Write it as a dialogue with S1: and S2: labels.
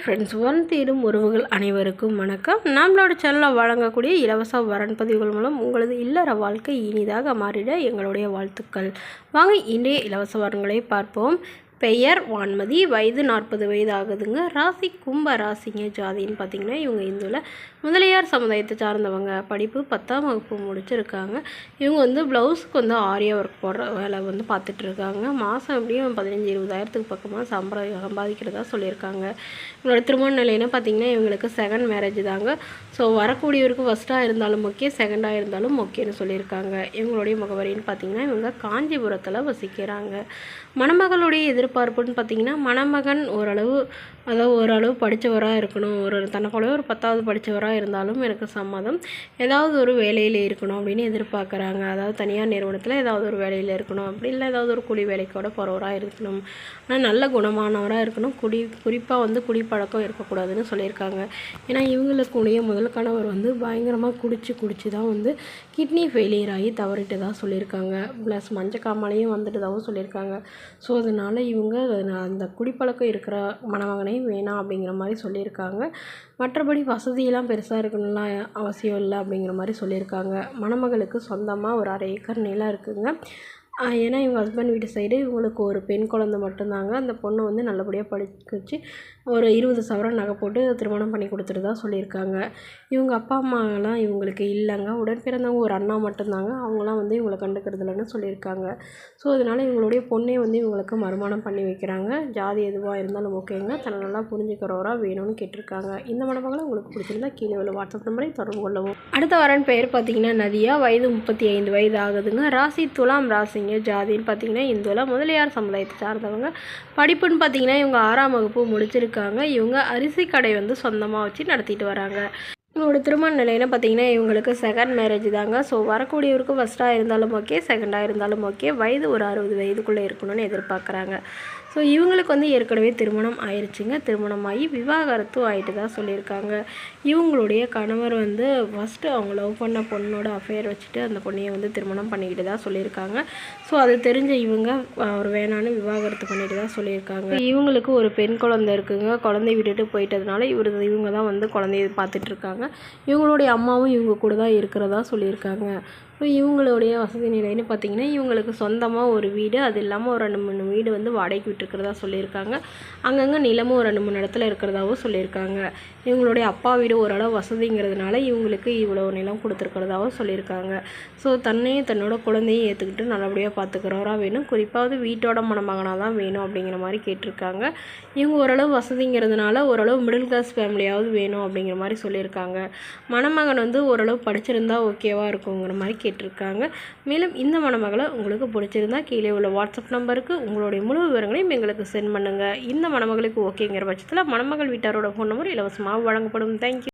S1: Friends, தேடும் உறவுகள் அனைவருக்கும் வணக்கம். நம்மளோட சேனலில் வழங்கக்கூடிய இலவச வரன் பதிவுகள் மூலம் உங்களது இல்லற வாழ்க்கை இனிதாக மாறிட எங்களுடைய வாழ்த்துக்கள். வாங்க இன்றைய இலவச வரன்களை பார்ப்போம். பெயர் வான்மதி, வயது 40 வயது ஆகுதுங்க. ராசி கும்ப ராசிங்க. ஜாதின்னு பார்த்திங்கன்னா இவங்க இந்துவில் முதலியார் சமுதாயத்தை சார்ந்தவங்க. படிப்பு 10ஆம் வகுப்பு முடிச்சிருக்காங்க. இவங்க ப்ளவுஸுக்கு ஆரியா ஒர்க் போடுற வேலை பார்த்துட்ருக்காங்க. மாதம் எப்படியும் 15-20 பக்கமாக சம்பாதிக்கிறதா சொல்லியிருக்காங்க. இவங்களோட திருமண நிலைன்னு பார்த்திங்கன்னா இவங்களுக்கு செகண்ட் மேரேஜ் தாங்க. ஸோ வரக்கூடியவருக்கு ஃபஸ்ட்டாக இருந்தாலும் ஓகே, செகண்டாக இருந்தாலும் ஓகேன்னு சொல்லியிருக்காங்க. இவங்களுடைய முகவரின்னு பார்த்திங்கன்னா இவங்க காஞ்சிபுரத்தில் வசிக்கிறாங்க. மணமகளுடைய எதிர்பார்ப்புன்னு பார்த்திங்கன்னா மணமகன் ஓரளவு படித்தவராக இருக்கணும். தனக்குள்ளே ஒரு 10வது படித்தவராக இருந்தாலும் எனக்கு சம்மதம். ஏதாவது ஒரு வேலையில் இருக்கணும் அப்படின்னு எதிர்பார்க்குறாங்க. அதாவது தனியார் நிறுவனத்தில் ஏதாவது ஒரு வேலையில் இருக்கணும், அப்படி இல்லை ஏதாவது ஒரு கூலி வேலைக்கோட போகிறவராக இருக்கணும். ஆனால் நல்ல குணமானவராக இருக்கணும். குறிப்பாக குடிப்பழக்கம் இருக்கக்கூடாதுன்னு சொல்லியிருக்காங்க. ஏன்னா இவங்களுக்குடைய முதல் கணவர் பயங்கரமாக குடிச்சு தான் கிட்னி ஃபெயிலியர் ஆகி தவறிட்டு தான் சொல்லியிருக்காங்க. ப்ளஸ் மஞ்சக்காமலையும் வந்துட்டுதாகவும் சொல்லியிருக்காங்க. ஸோ அதனால் இவங்க அந்த குடிப்பழக்கம் இருக்கிற மணமகனையும் வேணாம் அப்படிங்கிற மாதிரி சொல்லியிருக்காங்க. மற்றபடி வசதியெல்லாம் பெருசாக இருக்கணும்லாம் அவசியம் இல்லை அப்படிங்கிற மாதிரி சொல்லியிருக்காங்க. மணமகளுக்கு சொந்தமாக ஒரு 1/2 ஏக்கர் நிலம் இருக்குதுங்க. ஏன்னா இவங்க ஹஸ்பண்ட் வீட்டு சைடு இவங்களுக்கு ஒரு பெண் குழந்தை மட்டும்தாங்க. அந்த பொண்ணு நல்லபடியாக படிக்க வச்சு ஒரு 20 சவரன் நகை போட்டு திருமணம் பண்ணி கொடுத்துட்டு சொல்லியிருக்காங்க. இவங்க அப்பா அம்மாலாம் இவங்களுக்கு இல்லைங்க. உடன் பிறந்தவங்க ஒரு அண்ணா மட்டும்தாங்க. அவங்களாம் இவங்களை கண்டுக்கிறது இல்லைன்னு சொல்லியிருக்காங்க. ஸோ அதனால் இவங்களுடைய பொண்ணே இவங்களுக்கு மறுமணம் பண்ணி வைக்கிறாங்க. ஜாதி எதுவாக இருந்தாலும் ஓகேங்க, தன்னை நல்லா புரிஞ்சுக்கிறவராக வேணும்னு கேட்டிருக்காங்க. இந்த மணமகளை உங்களுக்கு பிடிச்சிருந்தா கீழே உள்ள வாட்ஸ்அப் நம்பரை தொடர்பு கொள்ளவும். அடுத்த வரன் பெயர் பார்த்திங்கன்னா நதியா, வயது 35 வயது ஆகுதுங்க. ராசி துலாம் ராசிங்க. ஜாதின்னு பார்த்திங்கன்னா இந்துவில் முதலியார் சமுதாயத்தை சார்ந்தவங்க. படிப்புன்னு பார்த்திங்கன்னா இவங்க 6ஆம் வகுப்பு முடிச்சிருக்காங்க. இவங்க அரிசி கடை சொந்தமாக வச்சு நடத்திட்டு வராங்க. இவங்களோட திருமண நிலைன்னு பார்த்திங்கன்னா இவங்களுக்கு செகண்ட் மேரேஜ் தாங்க. ஸோ வரக்கூடியவருக்கு ஃபஸ்ட்டாக இருந்தாலும் ஓகே, செகண்டாக இருந்தாலும் ஓகே, வயது ஒரு 60 வயதுக்குள்ளே இருக்கணும்னு எதிர்பார்க்குறாங்க. ஸோ இவங்களுக்கு ஏற்கனவே திருமணம் ஆயிடுச்சுங்க. திருமணமாகி விவாகரத்தும் ஆகிட்டு தான் சொல்லியிருக்காங்க. இவங்களுடைய கணவர் ஃபஸ்ட்டு அவங்க லவ் பண்ண பொண்ணோட அஃபேர் வச்சுட்டு அந்த பொண்ணையை திருமணம் பண்ணிக்கிட்டு தான் சொல்லியிருக்காங்க. ஸோ அது தெரிஞ்ச இவங்க அவர் வேணான்னு விவாகரத்து பண்ணிட்டு தான் சொல்லியிருக்காங்க. இவங்களுக்கு ஒரு பெண் குழந்தை இருக்குங்க. குழந்தைய விட்டுட்டு போயிட்டதுனால இவங்க தான் குழந்தைய பார்த்துட்ருக்காங்க. இவங்களுடைய அம்மாவும் இவங்க கூட தான் இருக்கிறதா சொல்லியிருக்காங்க. இவங்களுடைய வசதி நிலைன்னு பார்த்திங்கன்னா இவங்களுக்கு சொந்தமாக ஒரு வீடு, அது இல்லாமல் ஒரு 2-3 வீடு வாடகைக்கு விட்டுருக்கிறதா சொல்லியிருக்காங்க. அங்கங்கே நிலமும் ஒரு 2-3 இடத்துல இருக்கிறதாவும் சொல்லியிருக்காங்க. இவங்களுடைய அப்பா வீடு ஓரளவு வசதிங்கிறதுனால இவங்களுக்கு இவ்வளோ நிலம் கொடுத்துருக்கிறதாவும் சொல்லியிருக்காங்க. ஸோ தன்னோட குழந்தையும் ஏற்றுக்கிட்டு நல்லபடியாக பார்த்துக்கிறவராக வேணும். குறிப்பாக வீட்டோட மணமகனாக தான் வேணும் அப்படிங்கிற மாதிரி கேட்டிருக்காங்க. இவங்க ஓரளவு வசதிங்கிறதுனால ஓரளவு மிடில் கிளாஸ் ஃபேமிலியாவது வேணும் அப்படிங்கிற மாதிரி சொல்லியிருக்காங்க. மணமகன் ஓரளவு படிச்சிருந்தா ஓகேவாக இருக்குங்கிற மாதிரி கேட்டிருக்காங்க. மேலும் இந்த மணமகளை உங்களுக்கு பிடிச்சிருந்தா கீழே உள்ள வாட்ஸ்அப் நம்பருக்கு உங்களுடைய முழு விவரங்களையும் எங்களுக்கு சென்ட் பண்ணுங்கள். இந்த மணமகளுக்கு ஓகேங்கிற பட்சத்தில் மணமகள் வீட்டாரோட ஃபோன் நம்பர் இலவசமாக வழங்கப்படும். தேங்க்யூ.